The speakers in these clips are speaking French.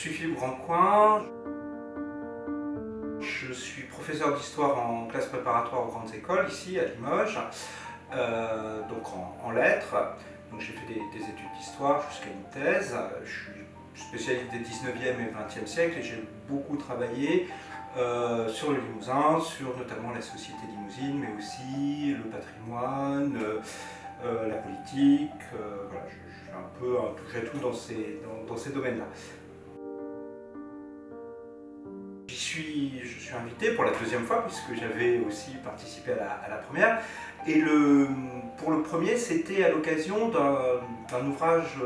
suis Philippe Grandcoin, je suis professeur d'histoire en classe préparatoire aux grandes écoles, ici à Limoges, donc en lettres. Donc j'ai fait des études d'histoire jusqu'à une thèse. Je suis spécialiste des 19e et 20e siècles et j'ai beaucoup travaillé sur le Limousin, sur notamment la société limousine, mais aussi le patrimoine, la politique. Voilà, je suis un peu un touche-à-tout dans ces domaines-là. Je suis invité pour la deuxième fois, puisque j'avais aussi participé à la première. Et pour le premier, c'était à l'occasion d'un ouvrage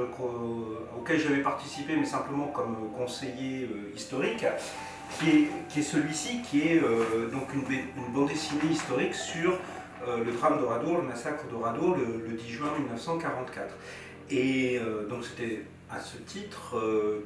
auquel j'avais participé, mais simplement comme conseiller historique, qui est celui-ci, qui est donc une bande dessinée historique sur le drame d'Oradour, le massacre d'Oradour, le 10 juin 1944. Et donc c'était à ce titre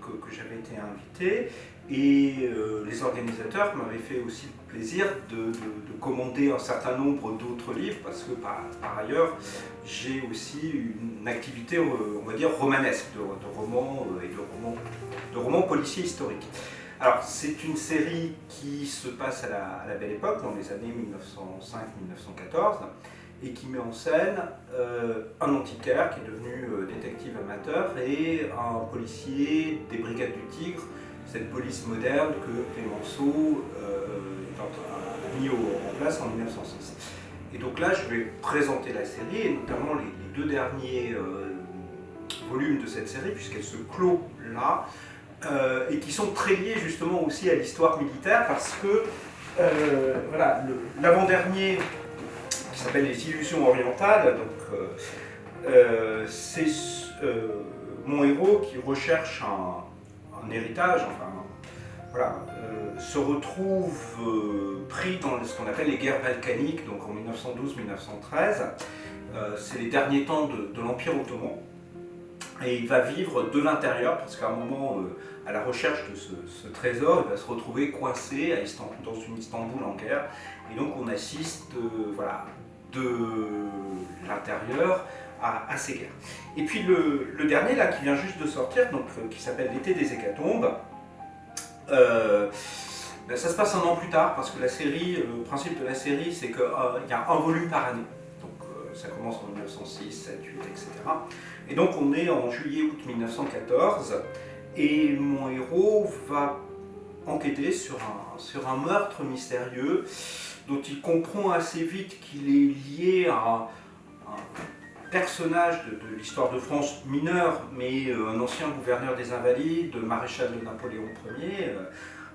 que j'avais été invité, et les organisateurs m'avaient fait aussi le plaisir de commander un certain nombre d'autres livres, parce que par ailleurs j'ai aussi une activité, on va dire, romanesque, de romans et de romans policiers historiques. Alors c'est une série qui se passe à la Belle Époque, dans les années 1905-1914, et qui met en scène un antiquaire qui est devenu détective amateur et un policier des Brigades du Tigre, cette police moderne que Clémenceau a mis en place en 1906. Et donc là, je vais présenter la série, et notamment les deux derniers volumes de cette série, puisqu'elle se clôt là, et qui sont très liés justement aussi à l'histoire militaire, parce que voilà, l'avant-dernier, qui s'appelle Les Illusions orientales, donc c'est mon héros qui recherche un héritage, enfin voilà, se retrouve pris dans ce qu'on appelle les guerres balkaniques, donc en 1912-1913. C'est les derniers temps de l'Empire ottoman, et il va vivre de l'intérieur, parce qu'à un moment, à la recherche de ce trésor, il va se retrouver coincé dans une Istanbul en guerre, et donc on assiste voilà, de l'intérieur à ces guerres. Et puis le dernier là, qui vient juste de sortir, donc, qui s'appelle L'été des hécatombes, ben, ça se passe un an plus tard, parce que la série, le principe de la série, c'est qu'il y a un volume par année. Donc ça commence en 1906, 7, 8, etc. Et donc on est en juillet-août 1914, et mon héros va enquêter sur un meurtre mystérieux dont il comprend assez vite qu'il est lié à un personnage de l'histoire de France mineur, mais un ancien gouverneur des Invalides, maréchal de Napoléon Ier,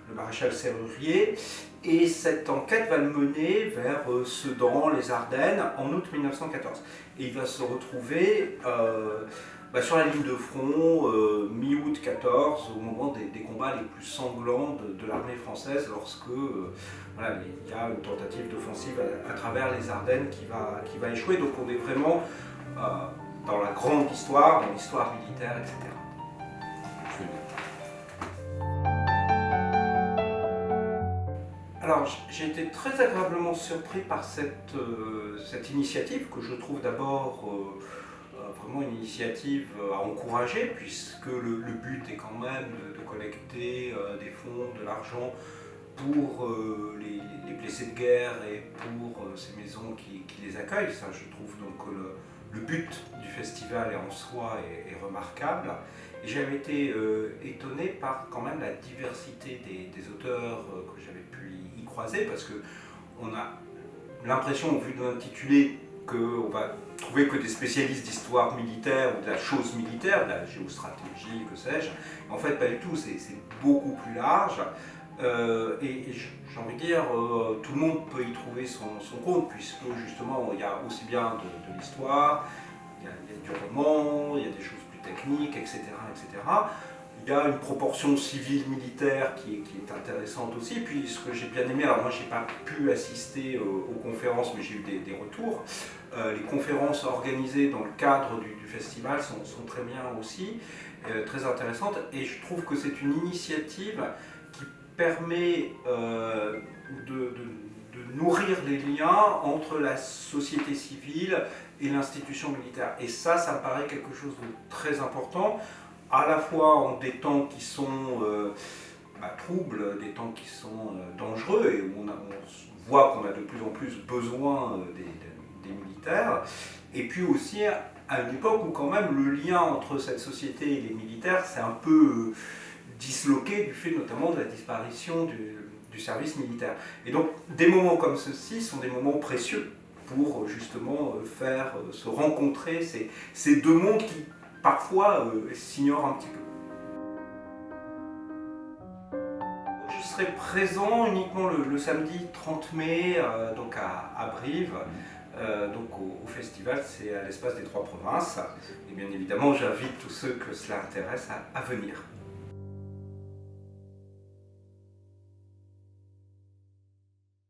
le maréchal Sérurier. Et cette enquête va le mener vers Sedan, les Ardennes, en août 1914. Et il va se retrouver sur la ligne de front, mi-août 14, au moment des combats les plus sanglants de l'armée française, lorsque voilà, il y a une tentative d'offensive à travers les Ardennes qui va échouer. Donc on est vraiment dans la grande histoire, dans l'histoire militaire, etc. Alors j'ai été très agréablement surpris par cette initiative, que je trouve d'abord vraiment une initiative à encourager, puisque le but est quand même de collecter des fonds, de l'argent pour les blessés de guerre et pour ces maisons qui les accueillent. Ça, je trouve donc le but du festival en soi est remarquable. Et j'avais été étonné par quand même la diversité des auteurs que j'avais pu y croiser, parce qu'on a l'impression, au vu de l'intitulé, qu'on va trouver que des spécialistes d'histoire militaire ou de la chose militaire, de la géostratégie, que sais-je. En fait, pas du tout, c'est beaucoup plus large. Et j'ai envie de dire, tout le monde peut y trouver son compte, puisque justement, il y a aussi bien de l'histoire, il y a du roman, il y a des choses plus techniques, etc., etc. Il y a une proportion civile-militaire qui est intéressante aussi. Puis ce que j'ai bien aimé, alors moi j'ai pas pu assister aux conférences, mais j'ai eu des retours. Les conférences organisées dans le cadre du festival sont très bien aussi, très intéressantes. Et je trouve que c'est une initiative qui permet de nourrir les liens entre la société civile et l'institution militaire. Et ça me paraît quelque chose de très important, à la fois en des temps qui sont troubles, des temps qui sont dangereux et où on voit qu'on a de plus en plus besoin des militaires. Et puis aussi à une époque où quand même le lien entre cette société et les militaires s'est un peu disloqué du fait notamment de la disparition du service militaire. Et donc des moments comme ceux-ci sont des moments précieux pour justement faire se rencontrer ces deux mondes qui parfois s'ignorent un petit peu. Je serai présent uniquement le samedi 30 mai donc à Brive. Donc au festival, c'est à l'espace des Trois Provinces. Et bien évidemment, j'invite tous ceux que cela intéresse à venir.